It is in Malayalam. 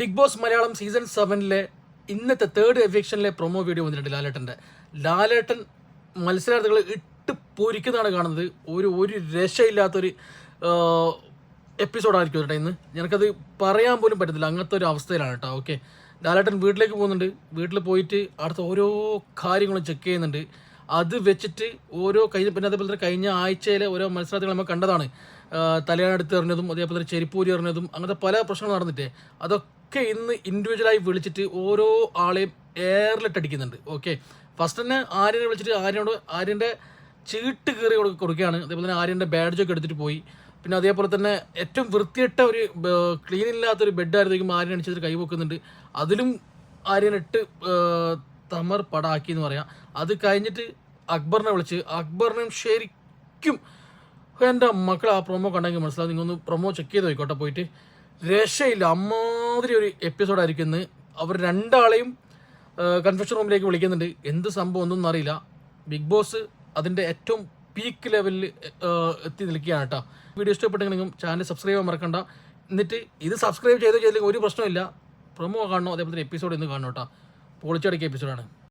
ബിഗ് ബോസ് മലയാളം സീസൺ 7 ഇന്നത്തെ 3rd എവിക്ഷനിലെ പ്രൊമോ വീഡിയോ വന്നിട്ടുണ്ട് ലാലേട്ടൻ മത്സരാർത്ഥികൾ ഇട്ട് പൊരിക്കുന്നതാണ് കാണുന്നത്. ഒരു രക്ഷയില്ലാത്തൊരു എപ്പിസോഡായിരിക്കും കേട്ടോ ഇന്ന്. ഞങ്ങൾക്കത് പറയാൻ പോലും പറ്റത്തില്ല, അങ്ങനത്തെ ഒരു അവസ്ഥയിലാണ് കേട്ടോ. ഓക്കെ, ലാലേട്ടൻ വീട്ടിലേക്ക് പോകുന്നുണ്ട്. വീട്ടിൽ പോയിട്ട് അടുത്ത ഓരോ കാര്യങ്ങളും ചെക്ക് ചെയ്യുന്നുണ്ട്. അത് വെച്ചിട്ട് പിന്നെ അതേപോലെ തന്നെ കഴിഞ്ഞ ആഴ്ചയിലെ ഓരോ മത്സരാർത്ഥികൾ നമ്മൾ കണ്ടതാണ്. തലയാണെടുത്ത് എറിഞ്ഞതും അതേപോലെ തന്നെ ചെരിപ്പൂരി എറിഞ്ഞതും അങ്ങനത്തെ പല പ്രശ്നങ്ങൾ നടന്നിട്ടേ അതൊക്കെ ഇന്ന് ഇൻഡിവിജ്വലായി വിളിച്ചിട്ട് ഓരോ ആളെയും എയറിലിട്ടടിക്കുന്നുണ്ട്. ഓക്കെ, ഫസ്റ്റ് തന്നെ ആര്യനെ വിളിച്ചിട്ട് ആര്യൻ്റെ ചീട്ട് കീറി കൊടുക്കുകയാണ്. അതേപോലെ തന്നെ ആര്യൻ്റെ ബാഡ്ജൊക്കെ എടുത്തിട്ട് പോയി. പിന്നെ അതേപോലെ തന്നെ ഏറ്റവും വൃത്തിയിട്ട ഒരു ക്ലീൻ ഇല്ലാത്തൊരു ബെഡായിരുന്നെങ്കിൽ ആര്യൻ അടിച്ചിട്ട് കൈ വെക്കുന്നുണ്ട്. അതിലും ആര്യനിട്ട് തമർ പടാക്കി എന്ന് പറയാം. അത് കഴിഞ്ഞിട്ട് അക്ബറിനെ വിളിച്ച് അക്ബറിനെയും ശരിക്കും എൻ്റെ മക്കൾ ആ പ്രൊമോ കണ്ടെങ്കിൽ മനസ്സിലാവും. നിങ്ങളൊന്ന് പ്രൊമോ ചെക്ക് ചെയ്ത് നോക്കോട്ടെ പോയിട്ട്. രക്ഷയില്ല, അമ്മാതിരി ഒരു എപ്പിസോഡായിരിക്കും ഇന്ന്. അവർ രണ്ടാളെയും കൺഫെഷൻ റൂമിലേക്ക് വിളിക്കുന്നുണ്ട്. എന്ത് സംഭവം ഒന്നും അറിയില്ല. ബിഗ് ബോസ് അതിൻ്റെ ഏറ്റവും പീക്ക് ലെവലിൽ എത്തി നിൽക്കുകയാണ് കേട്ടോ. വീഡിയോ ഇഷ്ടപ്പെട്ടെങ്കിൽ ചാനൽ സബ്സ്ക്രൈബ് ചെയ്യാൻ മറക്കണ്ട. എന്നിട്ട് ഇത് സബ്സ്ക്രൈബ് ചെയ്തില്ലെങ്കിൽ ഒരു പ്രശ്നമില്ല. പ്രൊമോ കാണണോ അതേപോലെ തന്നെ എപ്പിസോഡ് ഇന്ന് കാണണം കേട്ടോ. പൊളിച്ചടക്കിയ എപ്പിസോഡാണ്.